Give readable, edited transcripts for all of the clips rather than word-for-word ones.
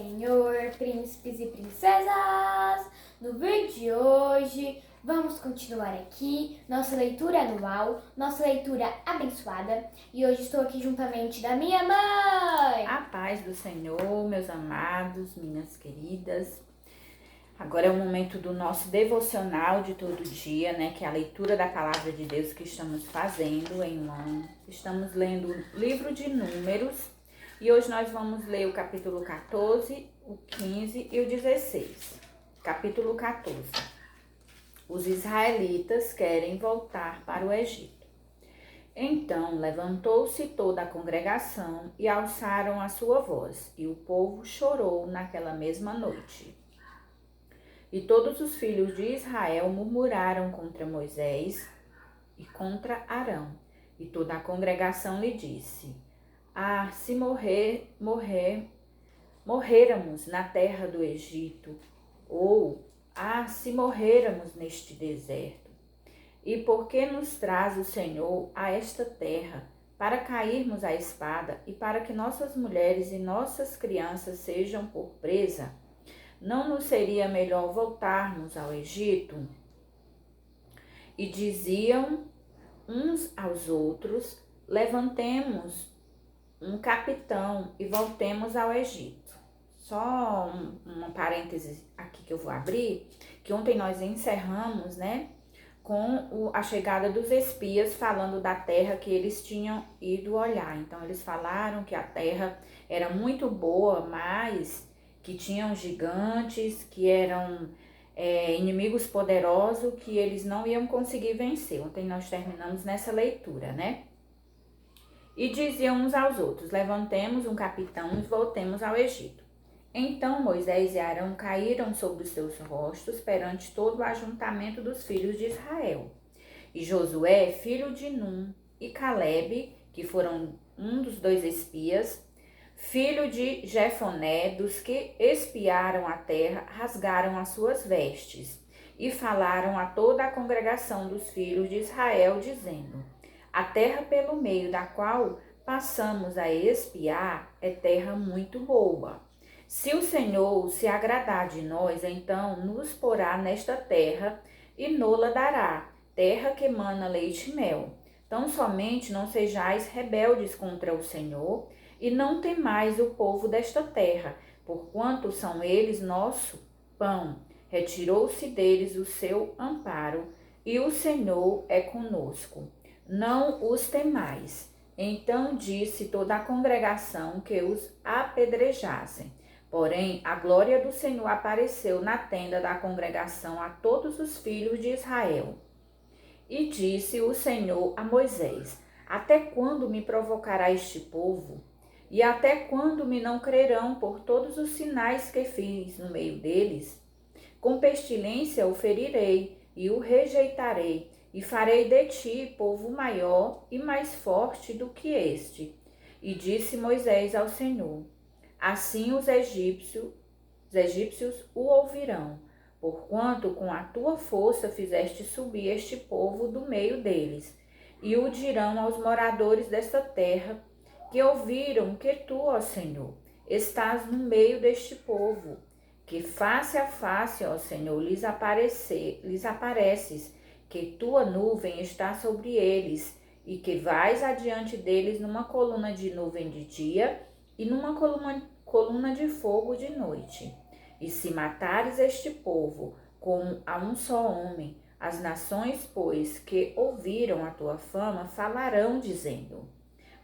Senhor, príncipes e princesas! No vídeo de hoje, vamos continuar aqui nossa leitura anual, nossa leitura abençoada. E hoje estou aqui juntamente da minha mãe! A paz do Senhor, meus amados, minhas queridas. Agora é o momento do nosso devocional de todo dia, né? Que é a leitura da palavra de Deus que estamos fazendo em um ano. Estamos lendo o livro de Números e hoje nós vamos ler o capítulo 14, o 15 e o 16. Capítulo 14. Os israelitas querem voltar para o Egito. Então levantou-se toda a congregação e alçaram a sua voz, e o povo chorou naquela mesma noite. E todos os filhos de Israel murmuraram contra Moisés e contra Arão. E toda a congregação lhe disse: Ah, se morrêramos na terra do Egito, ou se morrêramos neste deserto. E por que nos traz o Senhor a esta terra, para cairmos à espada e para que nossas mulheres e nossas crianças sejam por presa? Não nos seria melhor voltarmos ao Egito? E diziam uns aos outros: levantemos um capitão e voltemos ao Egito. Só um parêntese aqui que eu vou abrir, que ontem nós encerramos, né, com a chegada dos espias falando da terra que eles tinham ido olhar. Então eles falaram que a terra era muito boa, mas que tinham gigantes, que eram inimigos poderosos, que eles não iam conseguir vencer. Ontem nós terminamos nessa leitura, né? E diziam uns aos outros: levantemos um capitão e voltemos ao Egito. Então Moisés e Arão caíram sobre os seus rostos perante todo o ajuntamento dos filhos de Israel. E Josué, filho de Num, e Calebe, que foram um dos dois espias, filho de Jefoné, dos que espiaram a terra, rasgaram as suas vestes e falaram a toda a congregação dos filhos de Israel, dizendo: a terra pelo meio da qual passamos a espiar é terra muito boa. Se o Senhor se agradar de nós, então nos porá nesta terra e nola dará, terra que emana leite e mel. Tão somente não sejais rebeldes contra o Senhor, e não temais o povo desta terra, porquanto são eles nosso pão. Retirou-se deles o seu amparo, e o Senhor é conosco. Não os temais. Então disse toda a congregação que os apedrejassem. Porém, a glória do Senhor apareceu na tenda da congregação a todos os filhos de Israel. E disse o Senhor a Moisés: até quando me provocará este povo? E até quando me não crerão por todos os sinais que fiz no meio deles? Com pestilência o ferirei e o rejeitarei, e farei de ti povo maior e mais forte do que este. E disse Moisés ao Senhor: assim os egípcios o ouvirão, porquanto com a tua força fizeste subir este povo do meio deles, e o dirão aos moradores desta terra, que ouviram que tu, ó Senhor, estás no meio deste povo, que face a face, ó Senhor, lhes apareces, que tua nuvem está sobre eles, e que vais adiante deles numa coluna de nuvem de dia e numa coluna de fogo de noite. E se matares este povo como a um só homem, as nações, pois, que ouviram a tua fama, falarão, dizendo: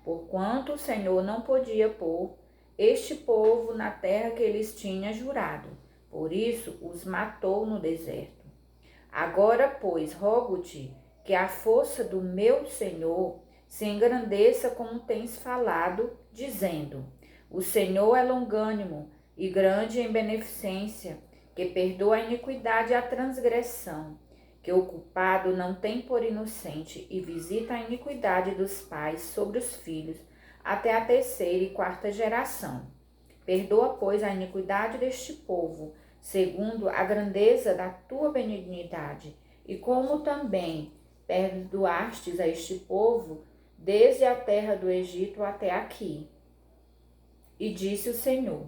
porquanto o Senhor não podia pôr este povo na terra que eles tinha jurado, por isso os matou no deserto. Agora, pois, rogo-te que a força do meu Senhor se engrandeça como tens falado, dizendo: o Senhor é longânimo e grande em beneficência, que perdoa a iniquidade e a transgressão, que o culpado não tem por inocente e visita a iniquidade dos pais sobre os filhos até a terceira e quarta geração. Perdoa, pois, a iniquidade deste povo, segundo a grandeza da tua benignidade, e como também perdoastes a este povo desde a terra do Egito até aqui. E disse o Senhor: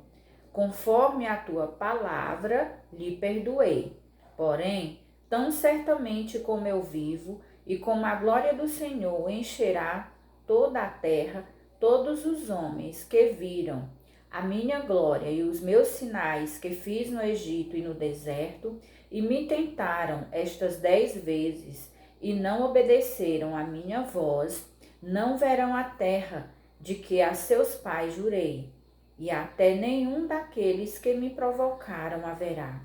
conforme a tua palavra lhe perdoei. Porém, tão certamente como eu vivo e como a glória do Senhor encherá toda a terra, todos os homens que viram a minha glória e os meus sinais que fiz no Egito e no deserto, e me tentaram estas 10 vezes, e não obedeceram à minha voz, não verão a terra de que a seus pais jurei, e até nenhum daqueles que me provocaram haverá.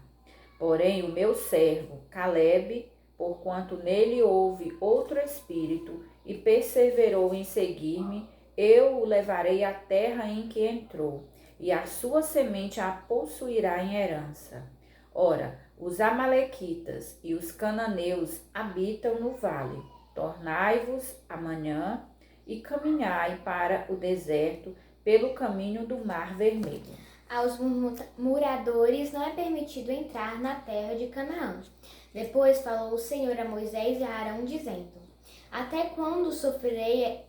Porém, o meu servo Calebe, porquanto nele houve outro espírito, e perseverou em seguir-me, eu o levarei à terra em que entrou, e a sua semente a possuirá em herança. Ora, os amalequitas e os cananeus habitam no vale. Tornai-vos amanhã e caminhai para o deserto pelo caminho do Mar Vermelho. Aos murmuradores não é permitido entrar na terra de Canaã. Depois falou o Senhor a Moisés e a Arão, dizendo: Até quando sofrerei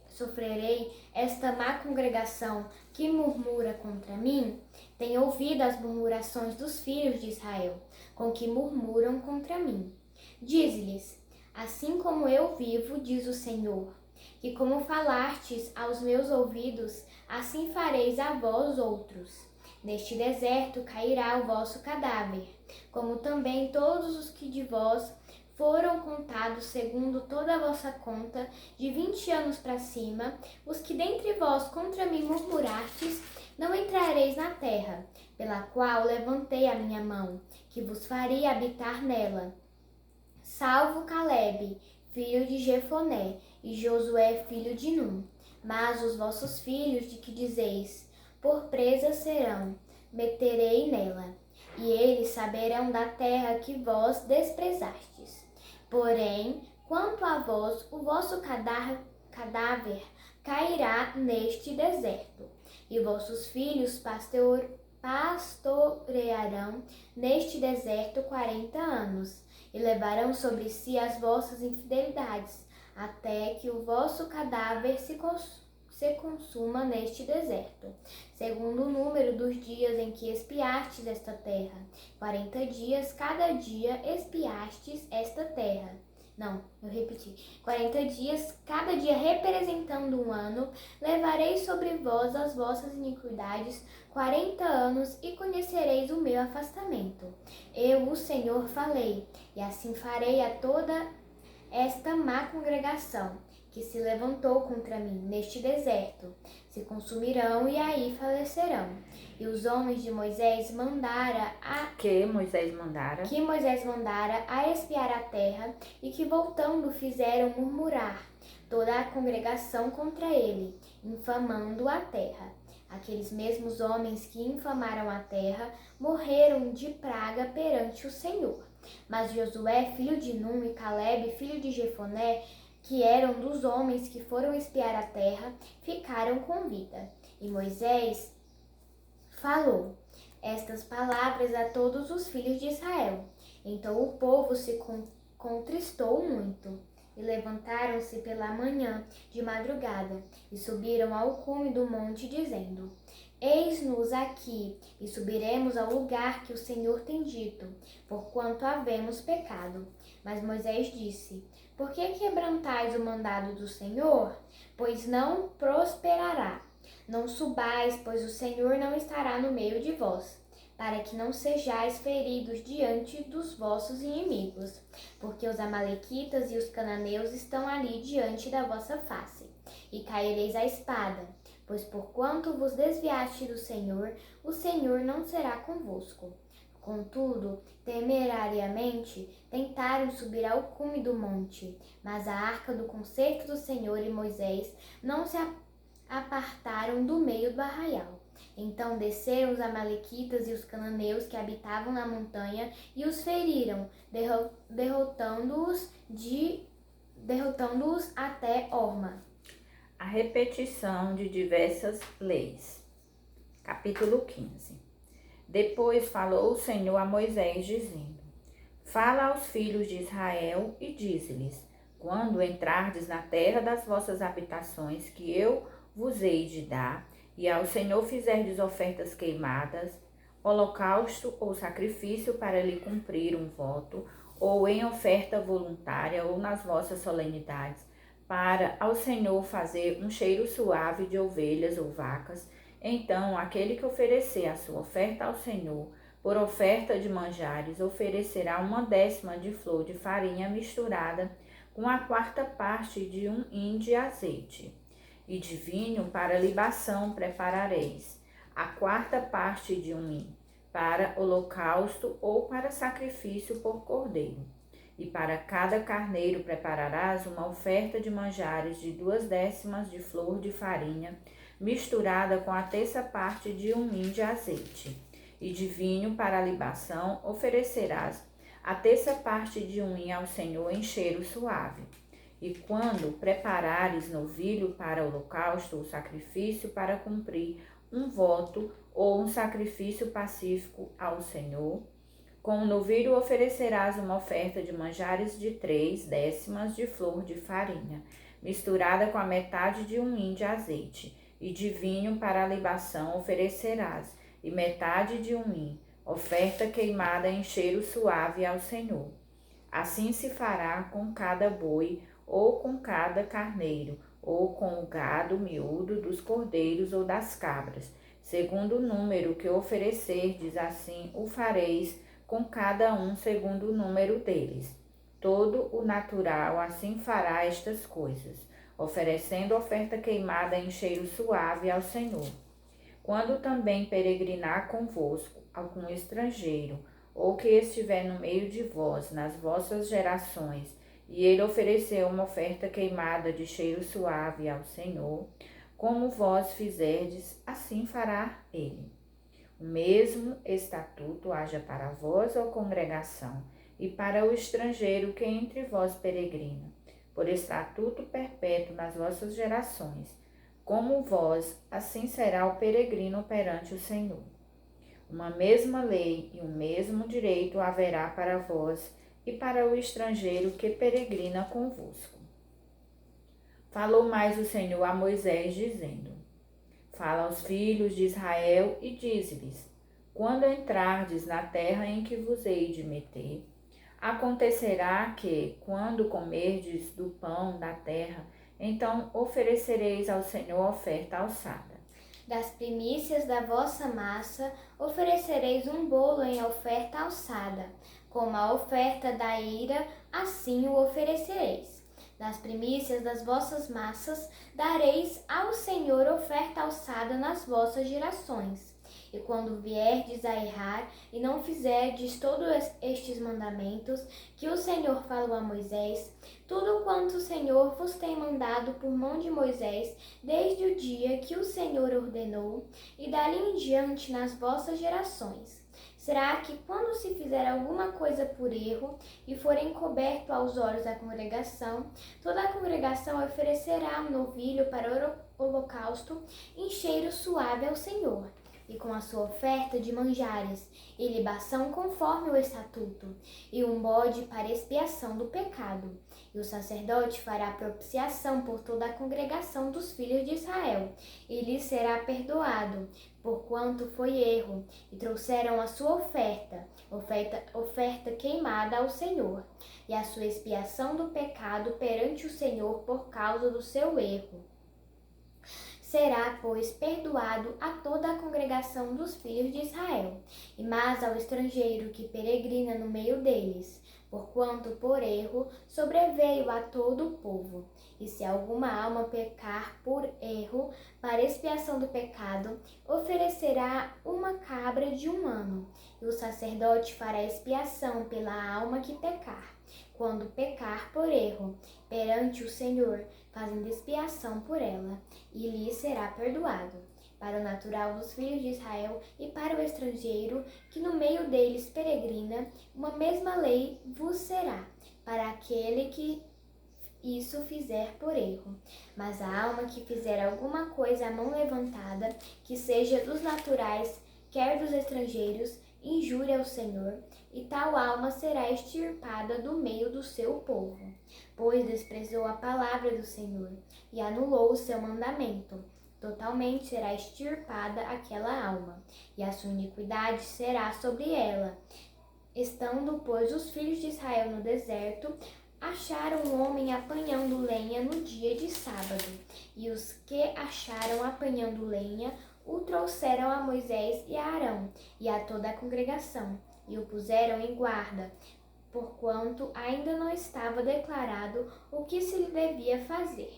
esta má congregação que murmura contra mim? Tenho ouvido as murmurações dos filhos de Israel, com que murmuram contra mim. Dize-lhes: Assim como eu vivo, diz o Senhor, que como falastes aos meus ouvidos, assim fareis a vós outros. Neste deserto cairá o vosso cadáver, como também todos os que de vós foram contados segundo toda a vossa conta, de 20 anos para cima, os que dentre vós contra mim murmurastes, não entrareis na terra, pela qual levantei a minha mão, que vos faria habitar nela. Salvo Calebe, filho de Jefoné, e Josué, filho de Num. Mas os vossos filhos, de que dizeis: por presa serão, meterei nela, e eles saberão da terra que vós desprezastes. Porém, quanto a vós, o vosso cadáver cairá neste deserto, e vossos filhos pastorearão neste deserto 40 anos, e levarão sobre si as vossas infidelidades, até que o vosso cadáver se consuma neste deserto, segundo o número dos dias em que espiastes esta terra. 40 dias, cada dia espiastes esta terra. 40 dias, cada dia representando um ano, levarei sobre vós as vossas iniquidades 40 anos, e conhecereis o meu afastamento. Eu, o Senhor, falei, e assim farei a toda esta má congregação que se levantou contra mim neste deserto. Se consumirão e aí falecerão. E os homens de Moisés Que Moisés mandara a espiar a terra, e que voltando fizeram murmurar toda a congregação contra ele, infamando a terra. Aqueles mesmos homens que infamaram a terra morreram de praga perante o Senhor. Mas Josué, filho de Num, e Calebe, filho de Jefoné, que eram dos homens que foram espiar a terra, ficaram com vida. E Moisés falou estas palavras a todos os filhos de Israel. Então o povo se contristou muito, e levantaram-se pela manhã de madrugada, e subiram ao cume do monte, dizendo: Eis-nos aqui, e subiremos ao lugar que o Senhor tem dito, porquanto havemos pecado. Mas Moisés disse: Por que quebrantais o mandado do Senhor? Pois não prosperará. Não subais, pois o Senhor não estará no meio de vós, para que não sejais feridos diante dos vossos inimigos, porque os amalequitas e os cananeus estão ali diante da vossa face, e caireis à espada. Pois porquanto vos desviaste do Senhor, o Senhor não será convosco. Contudo, temerariamente, tentaram subir ao cume do monte, mas a arca do concerto do Senhor e Moisés não se apartaram do meio do arraial. Então desceram os amalequitas e os cananeus que habitavam na montanha e os feriram, derrotando-os até Horma. A repetição de diversas leis. Capítulo 15. Depois falou o Senhor a Moisés, dizendo: Fala aos filhos de Israel e dize-lhes: Quando entrardes na terra das vossas habitações, que eu vos hei de dar, e ao Senhor fizerdes ofertas queimadas, holocausto ou sacrifício para lhe cumprir um voto, ou em oferta voluntária ou nas vossas solenidades, para ao Senhor fazer um cheiro suave de ovelhas ou vacas, então aquele que oferecer a sua oferta ao Senhor, por oferta de manjares, oferecerá 1/10 de flor de farinha misturada com a 1/4 de um hin de azeite. E de vinho para libação preparareis 1/4 de um hin, para holocausto ou para sacrifício por cordeiro. E para cada carneiro prepararás uma oferta de manjares de 2/10 de flor de farinha, misturada com a 1/3 de um hin de azeite. E de vinho para a libação oferecerás a 1/3 de um hin ao Senhor em cheiro suave. E quando preparares novilho para holocausto ou sacrifício para cumprir um voto ou um sacrifício pacífico ao Senhor, com o novilho oferecerás uma oferta de manjares de 3/10 de flor de farinha, misturada com a metade de um hin de azeite. E de vinho para a libação oferecerás, e metade de um hin, oferta queimada em cheiro suave ao Senhor. Assim se fará com cada boi, ou com cada carneiro, ou com o gado miúdo dos cordeiros ou das cabras. Segundo o número que oferecerdes, assim o fareis com cada um segundo o número deles. Todo o natural assim fará estas coisas, oferecendo oferta queimada em cheiro suave ao Senhor. Quando também peregrinar convosco algum estrangeiro, ou que estiver no meio de vós, nas vossas gerações, e ele oferecer uma oferta queimada de cheiro suave ao Senhor, como vós fizerdes, assim fará ele. O mesmo estatuto haja para vós, ó congregação, e para o estrangeiro que entre vós peregrina, por estatuto perpétuo nas vossas gerações. Como vós, assim será o peregrino perante o Senhor. Uma mesma lei e o mesmo direito haverá para vós e para o estrangeiro que peregrina convosco. Falou mais o Senhor a Moisés, dizendo: Fala aos filhos de Israel e dize-lhes: Quando entrardes na terra em que vos hei de meter, acontecerá que, quando comerdes do pão da terra, então oferecereis ao Senhor oferta alçada. Das primícias da vossa massa oferecereis um bolo em oferta alçada, como a oferta da eira, assim o oferecereis. Das primícias das vossas massas dareis ao Senhor oferta alçada nas vossas gerações. E quando vierdes a errar e não fizerdes todos estes mandamentos que o Senhor falou a Moisés, tudo quanto o Senhor vos tem mandado por mão de Moisés, desde o dia que o Senhor ordenou, e dali em diante nas vossas gerações. Será que quando se fizer alguma coisa por erro e for encoberto aos olhos da congregação, toda a congregação oferecerá um novilho para o holocausto em cheiro suave ao Senhor, e com a sua oferta de manjares e libação conforme o estatuto, e um bode para expiação do pecado. E o sacerdote fará propiciação por toda a congregação dos filhos de Israel, e lhes será perdoado, porquanto foi erro, e trouxeram a sua oferta queimada ao Senhor, e a sua expiação do pecado perante o Senhor por causa do seu erro. Será, pois, perdoado a toda a congregação dos filhos de Israel, e mas ao estrangeiro que peregrina no meio deles, porquanto por erro sobreveio a todo o povo. E se alguma alma pecar por erro, para expiação do pecado, oferecerá uma cabra de 1 ano, e o sacerdote fará expiação pela alma que pecar, quando pecar por erro, perante o Senhor, fazendo expiação por ela, e lhe será perdoado. Para o natural dos filhos de Israel e para o estrangeiro, que no meio deles peregrina, uma mesma lei vos será, para aquele que isso fizer por erro. Mas a alma que fizer alguma coisa à mão levantada, que seja dos naturais, quer dos estrangeiros, injúria ao Senhor, e tal alma será extirpada do meio do seu povo, pois desprezou a palavra do Senhor e anulou o seu mandamento. Totalmente será extirpada aquela alma, e a sua iniquidade será sobre ela. Estando, pois, os filhos de Israel no deserto, acharam um homem apanhando lenha no dia de sábado. E os que acharam apanhando lenha o trouxeram a Moisés e a Arão e a toda a congregação, e o puseram em guarda, porquanto ainda não estava declarado o que se lhe devia fazer.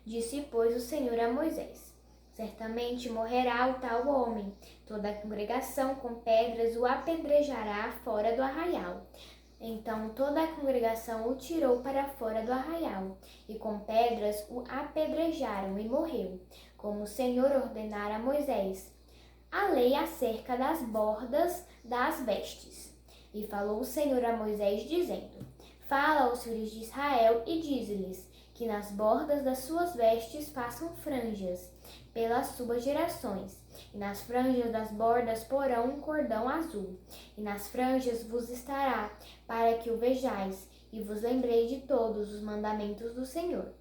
Disse, pois, o Senhor a Moisés: certamente morrerá o tal homem. Toda a congregação com pedras o apedrejará fora do arraial. Então toda a congregação o tirou para fora do arraial, e com pedras o apedrejaram, e morreu, como o Senhor ordenara a Moisés, a lei acerca das bordas das vestes. E falou o Senhor a Moisés, dizendo: fala aos filhos de Israel e dize-lhes que nas bordas das suas vestes façam franjas pelas suas gerações, e nas franjas das bordas porão um cordão azul, e nas franjas vos estará, para que o vejais, e vos lembrei de todos os mandamentos do Senhor,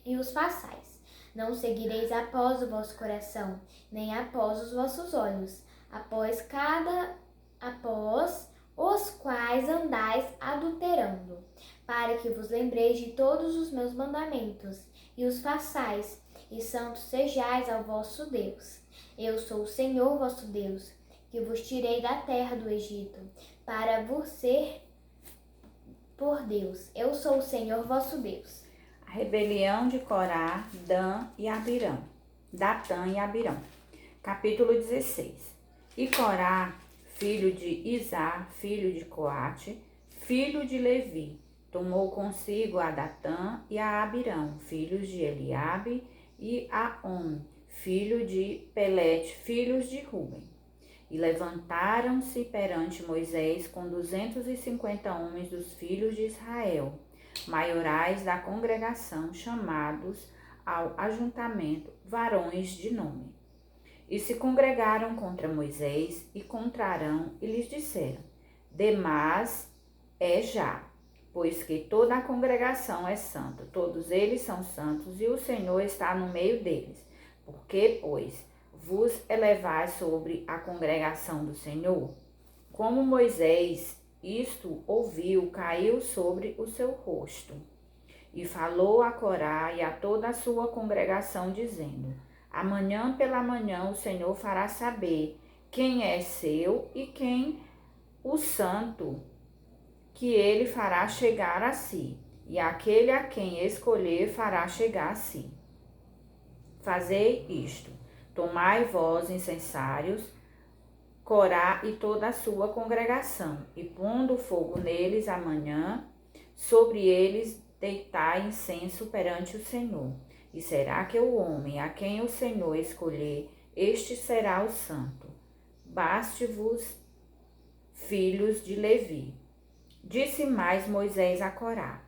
e os façais. Não seguireis após o vosso coração, nem após os vossos olhos, após os quais andais adulterando, para que vos lembreis de todos os meus mandamentos, e os façais, e santos sejais ao vosso Deus. Eu sou o Senhor vosso Deus, que vos tirei da terra do Egito, para vos ser por Deus. Eu sou o Senhor vosso Deus. A rebelião de Corá, Datã e Abirão. Capítulo 16. E Corá, filho de Izar, filho de Coate, filho de Levi, tomou consigo a Datã e a Abirão, filhos de Eliabe, e a On, filho de Pelete, filhos de Ruben. E levantaram-se perante Moisés com 250 homens dos filhos de Israel, maiorais da congregação, chamados ao ajuntamento, varões de nome. E se congregaram contra Moisés e contra Arão, e lhes disseram: demais é já, pois que toda a congregação é santa, todos eles são santos, e o Senhor está no meio deles. Por que, pois, vos elevais sobre a congregação do Senhor? Como Moisés isto ouviu, caiu sobre o seu rosto. E falou a Corá e a toda a sua congregação, dizendo: amanhã pela manhã o Senhor fará saber quem é seu e quem o santo que ele fará chegar a si, e aquele a quem escolher fará chegar a si. Fazei isto: tomai vós, incensários, Corá e toda a sua congregação, e pondo fogo neles amanhã, sobre eles deitai incenso perante o Senhor. E será que o homem a quem o Senhor escolher, este será o santo. Baste-vos, filhos de Levi. Disse mais Moisés a Corá: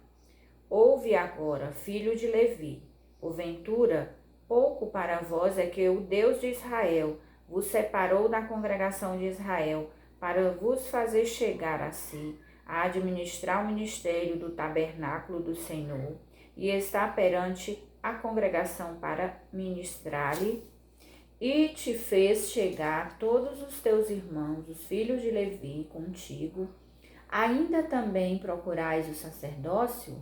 ouve agora, filho de Levi, porventura, pouco para vós é que o Deus de Israel vos separou da congregação de Israel, para vos fazer chegar a si, a administrar o ministério do tabernáculo do Senhor, e estar perante a congregação para ministrar-lhe, e te fez chegar todos os teus irmãos, os filhos de Levi, contigo. Ainda também procurais o sacerdócio?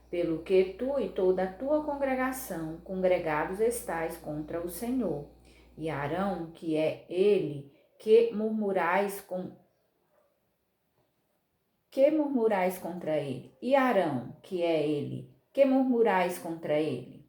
Pelo que tu e toda a tua congregação congregados estais contra o Senhor. E Arão, que é ele, que murmurais contra ele? E Arão, que é ele, que murmurais contra ele?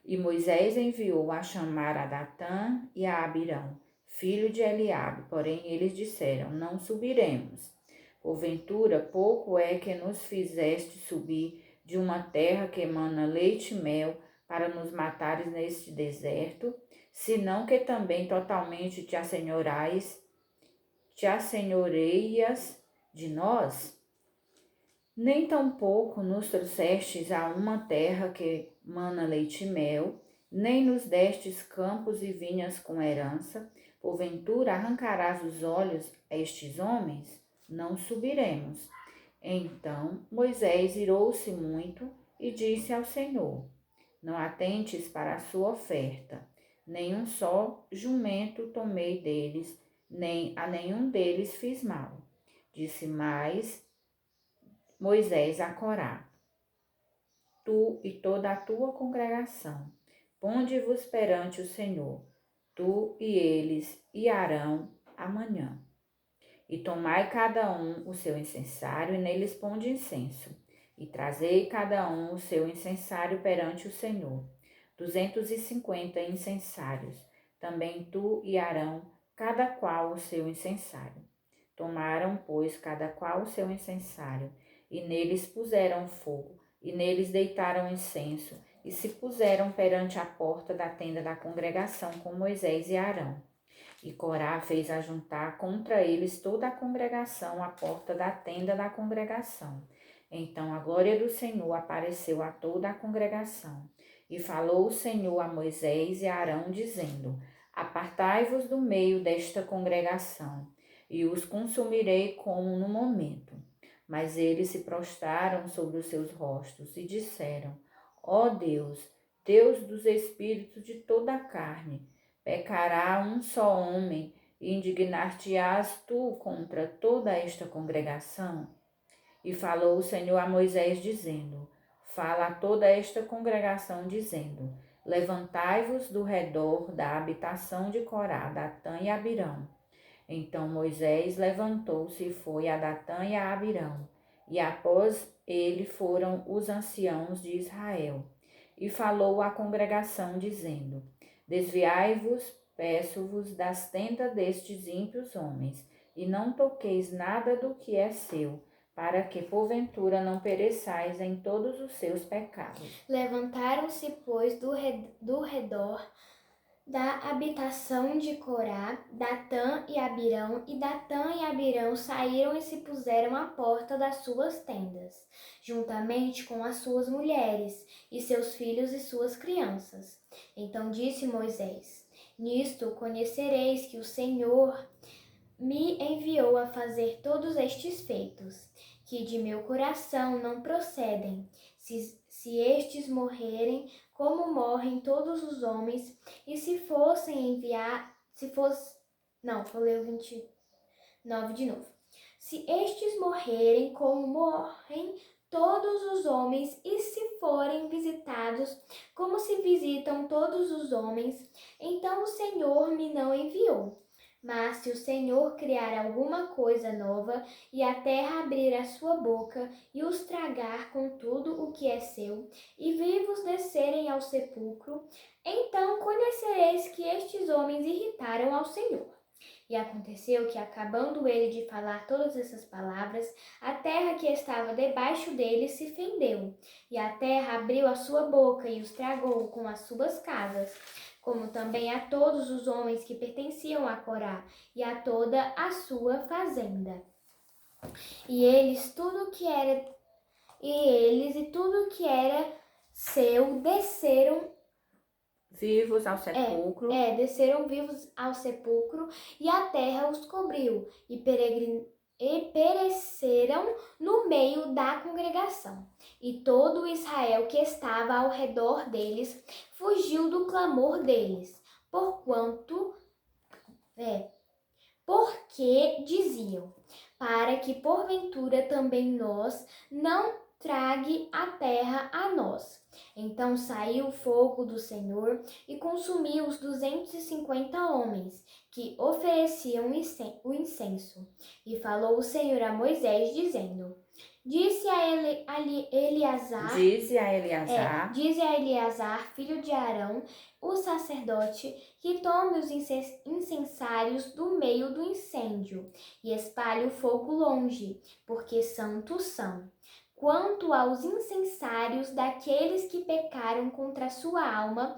E Moisés enviou a chamar a Datã e a Abirão, filho de Eliabe, porém eles disseram: não subiremos. Porventura, pouco é que nos fizeste subir de uma terra que emana leite e mel, para nos matares neste deserto, senão que também totalmente te assenhoreias de nós? Nem tampouco nos trouxestes a uma terra que mana leite e mel, nem nos destes campos e vinhas com herança. Porventura arrancarás os olhos a estes homens? Não subiremos. Então Moisés irou-se muito e disse ao Senhor: não atentes para a sua oferta, nenhum só jumento tomei deles, nem a nenhum deles fiz mal. Disse mais Moisés a Corá: Tu e toda a tua congregação, ponde-vos perante o Senhor, tu e eles e Arão amanhã. E tomai cada um o seu incensário, e neles ponde incenso. E trazei cada um o seu incensário perante o Senhor. 250 incensários. Também tu e Arão, cada qual o seu incensário. Tomaram, pois, cada qual o seu incensário, e neles puseram fogo, e neles deitaram incenso, e se puseram perante a porta da tenda da congregação com Moisés e Arão. E Corá fez ajuntar contra eles toda a congregação à porta da tenda da congregação. Então a glória do Senhor apareceu a toda a congregação. E falou o Senhor a Moisés e a Arão, dizendo: Apartai-vos do meio desta congregação, e os consumirei como no momento. Mas eles se prostraram sobre os seus rostos e disseram: Ó Deus, Deus dos espíritos de toda a carne, pecará um só homem, e indignar-te-ás tu contra toda esta congregação? E falou o Senhor a Moisés, dizendo: Fala a toda esta congregação, dizendo: Levantai-vos do redor da habitação de Corá, Datã e Abirão. Então Moisés levantou-se e foi a Datã e a Abirão, e após ele foram os anciãos de Israel. E falou à congregação, dizendo: Desviai-vos, peço-vos, das tendas destes ímpios homens, e não toqueis nada do que é seu, para que porventura não pereçais em todos os seus pecados. Levantaram-se, pois, do redor da habitação de Corá, Datã e Abirão, e Datã e Abirão saíram e se puseram à porta das suas tendas, juntamente com as suas mulheres, e seus filhos e suas crianças. Então disse Moisés: Nisto conhecereis que o Senhor me enviou a fazer todos estes feitos, que de meu coração não procedem. Se estes morrerem, como morrem todos os homens, e se fossem enviar, se fosse, não, vou ler o 29 de novo. Se estes morrerem, como morrem todos os homens, e se forem visitados, como se visitam todos os homens, então o Senhor me não enviou. Mas se o Senhor criar alguma coisa nova, e a terra abrir a sua boca, e os tragar com tudo o que é seu, e vivos descerem ao sepulcro, então conhecereis que estes homens irritaram ao Senhor. E aconteceu que, acabando ele de falar todas essas palavras, a terra que estava debaixo dele se fendeu, e a terra abriu a sua boca e os tragou com as suas casas, como também a todos os homens que pertenciam a Corá, e a toda a sua fazenda. E eles e tudo que era seu desceram Vivos ao sepulcro. Desceram vivos ao sepulcro, e a terra os cobriu, e pereceram no meio da congregação. E todo Israel que estava ao redor deles fugiu do clamor deles, porque diziam: para que porventura também nós não trague a terra a nós. Então saiu o fogo do Senhor e consumiu os 250 homens que ofereciam o incenso. E falou o Senhor a Moisés, dizendo: Dize a Eleazar, filho de Arão, o sacerdote, que tome os incensários do meio do incêndio e espalhe o fogo longe, porque santos são. Quanto aos incensários daqueles que pecaram contra a sua alma,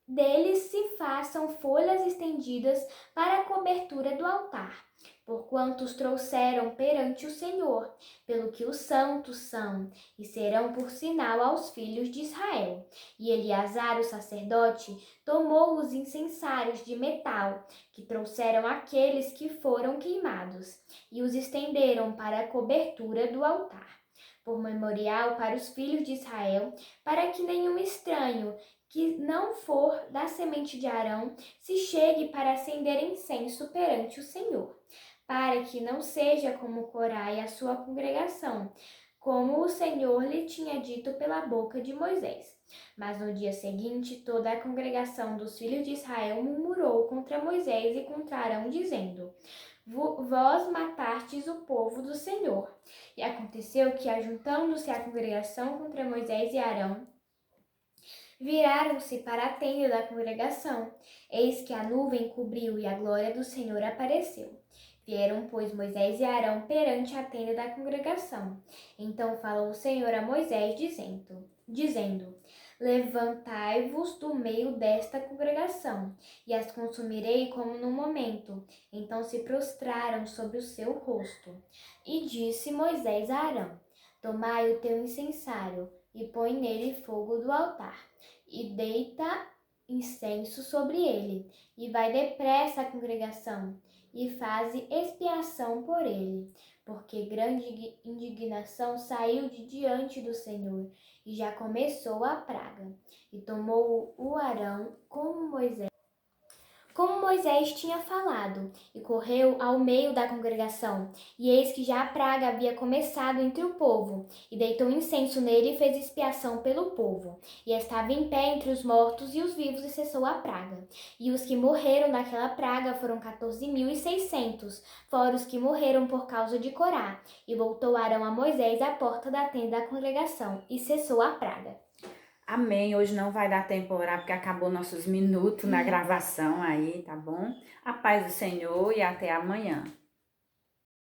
deles se façam folhas estendidas para a cobertura do altar, porquanto os trouxeram perante o Senhor, pelo que os santos são, e serão por sinal aos filhos de Israel. E Eleazar, o sacerdote, tomou os incensários de metal, que trouxeram aqueles que foram queimados, e os estenderam para a cobertura do altar, por memorial para os filhos de Israel, para que nenhum estranho que não for da semente de Arão se chegue para acender incenso perante o Senhor, para que não seja como Corá e a sua congregação, como o Senhor lhe tinha dito pela boca de Moisés. Mas no dia seguinte, toda a congregação dos filhos de Israel murmurou contra Moisés e contra Arão, dizendo: Vós matastes o povo do Senhor. E aconteceu que, ajuntando-se a congregação contra Moisés e Arão, viraram-se para a tenda da congregação. Eis que a nuvem cobriu e a glória do Senhor apareceu. Vieram, pois, Moisés e Arão perante a tenda da congregação. Então falou o Senhor a Moisés, dizendo: Levantai-vos do meio desta congregação, e as consumirei como num momento. Então se prostraram sobre o seu rosto. E disse Moisés a Arão: Tomai o teu incensário, e põe nele fogo do altar, e deita incenso sobre ele, e vai depressa à congregação, e faze expiação por ele, porque grande indignação saiu de diante do Senhor, e já começou a praga. E tomou o Arão como Moisés tinha falado, e correu ao meio da congregação. E eis que já a praga havia começado entre o povo, e deitou incenso nele e fez expiação pelo povo. E estava em pé entre os mortos e os vivos, e cessou a praga. E os que morreram naquela praga foram 14.600, fora os que morreram por causa de Corá. E voltou Arão a Moisés à porta da tenda da congregação, e cessou a praga. Amém. Hoje não vai dar tempo para orar porque acabou nossos minutos na gravação aí, tá bom? A paz do Senhor e até amanhã.